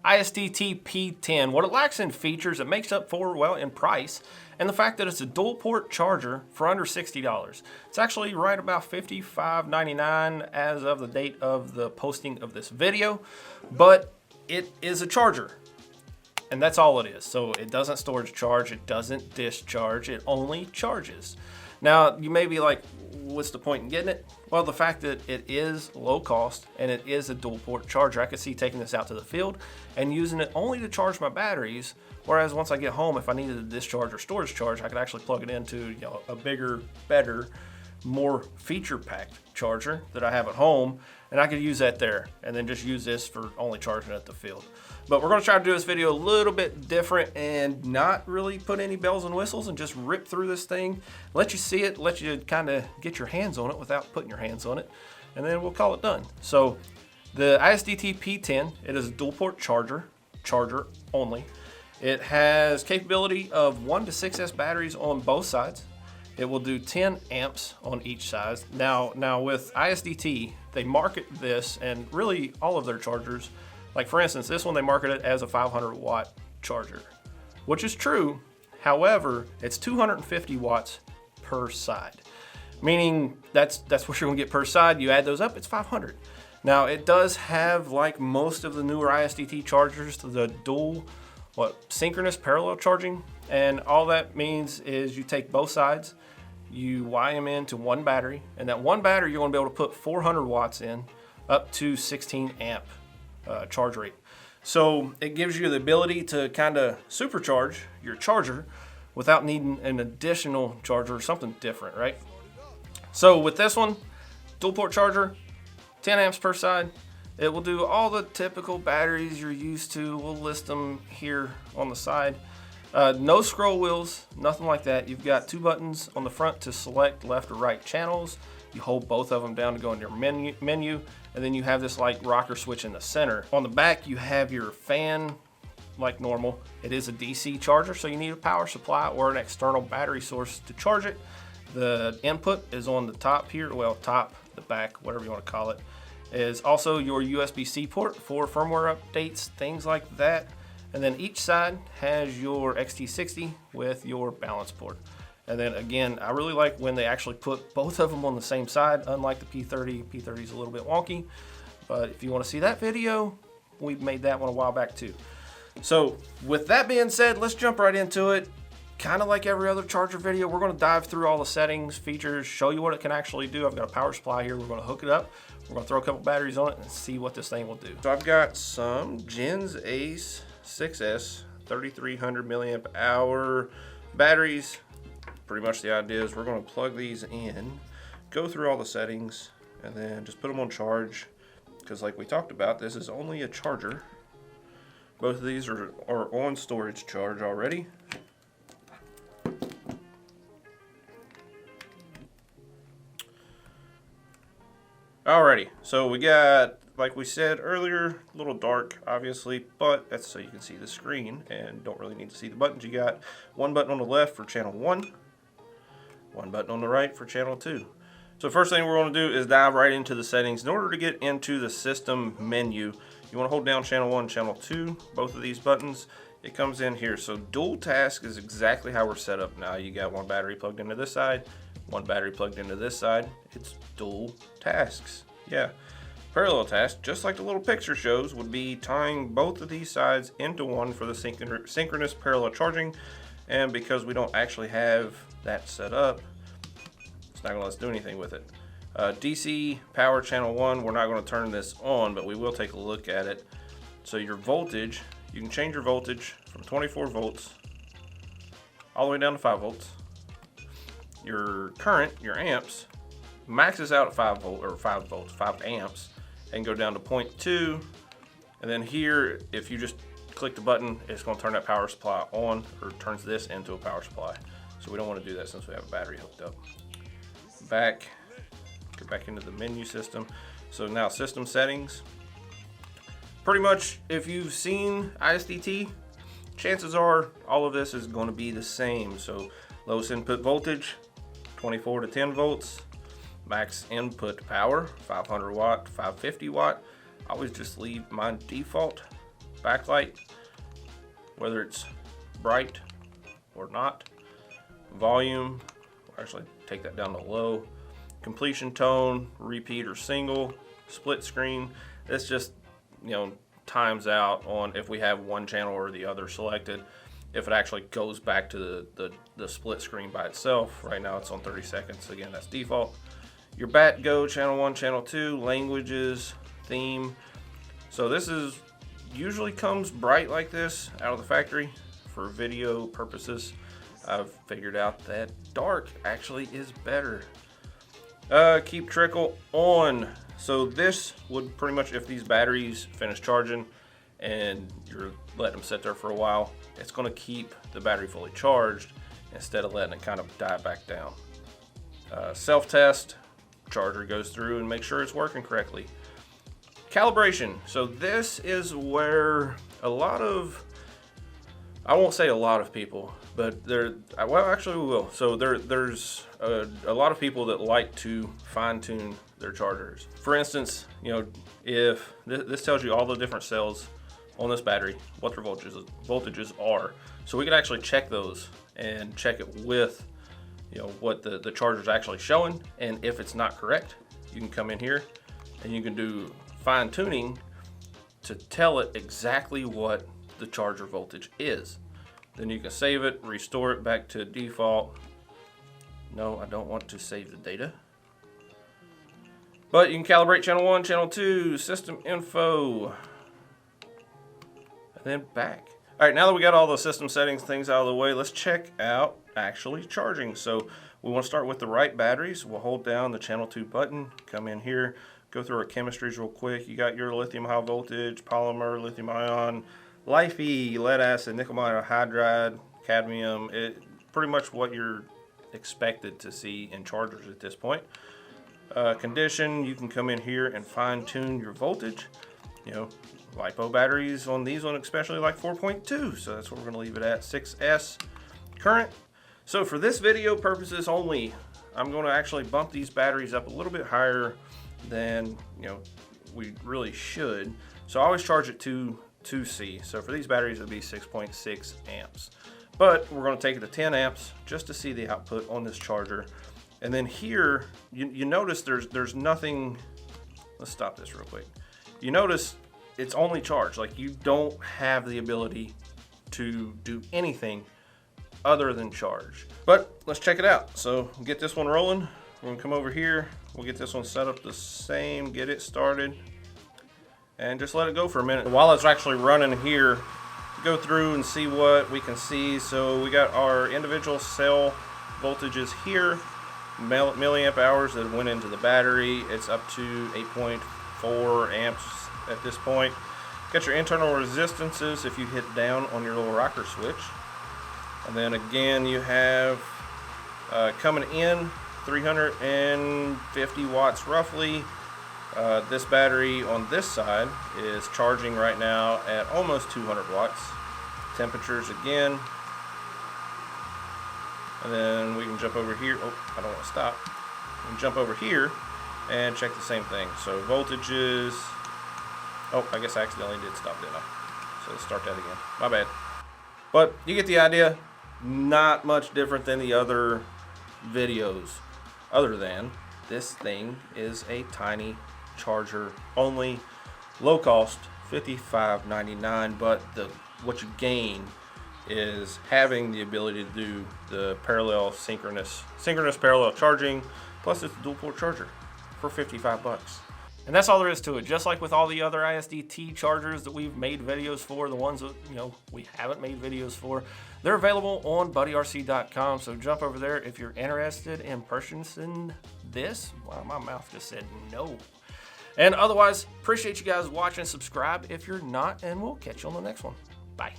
iSDT P10. What it lacks in features, it makes up for, well, in price, and the fact that it's a dual port charger for under $60. It's actually right about $55.99 as of the date of the posting of this video, but it is a charger. And that's all it is. So it doesn't storage charge, it doesn't discharge, it only charges. Now, you may be like, what's the point in getting it? Well, the fact that it is low cost and it is a dual port charger, I could see taking this out to the field and using it only to charge my batteries. Whereas once I get home, if I needed a discharge or storage charge, I could actually plug it into a bigger, better, more feature-packed charger that I have at home, and I could use that there and then just use this for only charging at the field. But we're going to try to do this video a little bit different and not really put any bells and whistles and just rip through this thing, let you see it, let you kind of get your hands on it without putting your hands on it, and then we'll call it done. So the iSDT P10, it is a dual port charger only. It has capability of 1 to 6S batteries on both sides. It will do 10 amps on each side. Now with iSDT, they market this, and really all of their chargers, like for instance, this one they market it as a 500 watt charger, which is true. However, it's 250 watts per side, meaning that's what you're gonna get per side. You add those up, it's 500. Now it does have, like most of the newer iSDT chargers, the dual synchronous parallel charging, and all that means is you take both sides, you wire them into one battery, and that one battery you're going to be able to put 400 watts in, up to 16 amp charge rate. So it gives you the ability to kind of supercharge your charger without needing an additional charger or something different, right? So with this one, dual port charger, 10 amps per side. It will do all the typical batteries you're used to. We'll list them here on the side. No scroll wheels, nothing like that. You've got 2 buttons on the front to select left or right channels. You hold both of them down to go into your menu, and then you have this like rocker switch in the center. On the back, you have your fan like normal. It is a DC charger, so you need a power supply or an external battery source to charge it. The input is on the top here, well, top, the back, whatever you want to call it. Is also your USB-C port for firmware updates, things like that. And then each side has your XT60 with your balance port. And then again, I really like when they actually put both of them on the same side, unlike the P30. P30 is a little bit wonky, but if you want to see that video, we made that one a while back too. So with that being said, let's jump right into it. Kind of like every other charger video, we're going to dive through all the settings, features, show you what it can actually do. I've got a power supply here. We're going to hook it up. We're going to throw a couple batteries on it and see what this thing will do. So I've got some Gens Ace 6S 3300 milliamp hour batteries. Pretty much the idea is we're going to plug these in, go through all the settings, and then just put them on charge. Because like we talked about, this is only a charger. Both of these are on storage charge already. Alrighty, so we got, like we said earlier, a little dark, obviously, but that's so you can see the screen and don't really need to see the buttons. You got one button on the left for channel 1, one button on the right for channell 2. So first thing we're going to do is dive right into the settings. In order to get into the system menu, you want to hold down channel 1, channel 2, both of these buttons. It comes in here. So dual task is exactly how we're set up now. You got one battery plugged into this side, one battery plugged into this side. It's dual tasks. Yeah. Parallel task, just like the little picture shows, would be tying both of these sides into one for the synchronous parallel charging. And because we don't actually have that set up, it's not going to let us do anything with it. DC power channel 1, we're not going to turn this on, but we will take a look at it. So your voltage, you can change your voltage from 24 volts all the way down to 5 volts. Your current, your amps, maxes out at 5 amps and go down to 0.2. And then here, if you just click the button, it's going to turn that power supply on, or turns this into a power supply. So we don't want to do that since we have a battery hooked up. Go back into the menu system. So now system settings. Pretty much if you've seen iSDT, chances are all of this is going to be the same. So lowest input voltage, 24 to 10 volts. Max input power, 500 watt, 550 watt. I always just leave mine default backlight, whether it's bright or not, volume, actually take that down to low, completion tone, repeat or single, split screen. It's just, you know, times out on if we have one channel or the other selected, if it actually goes back to the split screen by itself. Right now it's on 30 seconds. Again, that's default. Your bat go, channel 1, channel 2, languages, theme. So this is usually comes bright like this out of the factory. For video purposes, I've figured out that dark actually is better. Keep trickle on. So this would pretty much, if these batteries finish charging and you're letting them sit there for a while, it's going to keep the battery fully charged instead of letting it kind of die back down. Self-test, charger goes through and make sure it's working correctly. Calibration. So this is where a lot of, I won't say a lot of people, but well, actually we will. So there's a lot of people that like to fine tune their chargers. For instance, you know, if this tells you all the different cells on this battery, what their voltages are. So we could actually check those and check it with, you know, what the charger's actually showing. And if it's not correct, you can come in here and you can do fine tuning to tell it exactly what the charger voltage is. Then you can save it, restore it back to default. No, I don't want to save the data. But you can calibrate channel 1, channel 2, system info, and then back. All right, now that we got all the system settings, things out of the way, let's check out actually charging. So we want to start with the right batteries. We'll hold down the channel 2 button, come in here, go through our chemistries real quick. You got your lithium high voltage, polymer, lithium ion, LiFe, lead acid, nickel hydride, cadmium. Pretty much what you're expected to see in chargers at this point. Condition, you can come in here and fine tune your voltage. You know, LiPo batteries on these one especially like 4.2, so that's what we're going to leave it at. 6S current. So for this video purposes only, I'm going to actually bump these batteries up a little bit higher than, you know, we really should. So I always charge it to 2C. So for these batteries it would be 6.6 amps. But we're going to take it to 10 amps just to see the output on this charger. And then here, you notice there's nothing. Let's stop this real quick. You notice it's only charged. Like, you don't have the ability to do anything other than charge. But let's check it out. So we'll get this one rolling. We're gonna come over here. We'll get this one set up the same, get it started, and just let it go for a minute. While it's actually running here, go through and see what we can see. So we got our individual cell voltages here, milliamp hours that went into the battery. It's up to 8.4 amps at this point. Got your internal resistances if you hit down on your little rocker switch. And then again, you have coming in 350 watts roughly. This battery on this side is charging right now at almost 200 watts. Temperatures again. And then we can jump over here. Oh, I don't want to stop. We can jump over here and check the same thing. So voltages. Oh, I guess I accidentally did stop, didn't I? So let's start that again. My bad. But you get the idea. Not much different than the other videos, other than this thing is a tiny charger only, low cost, $55.99. But what you gain is having the ability to do the parallel synchronous parallel charging, plus it's a dual port charger for 55 bucks. And that's all there is to it. Just like with all the other iSDT chargers that we've made videos for, the ones that, you know, we haven't made videos for, they're available on buddyrc.com. So jump over there if you're interested in purchasing this. Wow, my mouth just said no. And otherwise, appreciate you guys watching. Subscribe if you're not, and we'll catch you on the next one. Bye.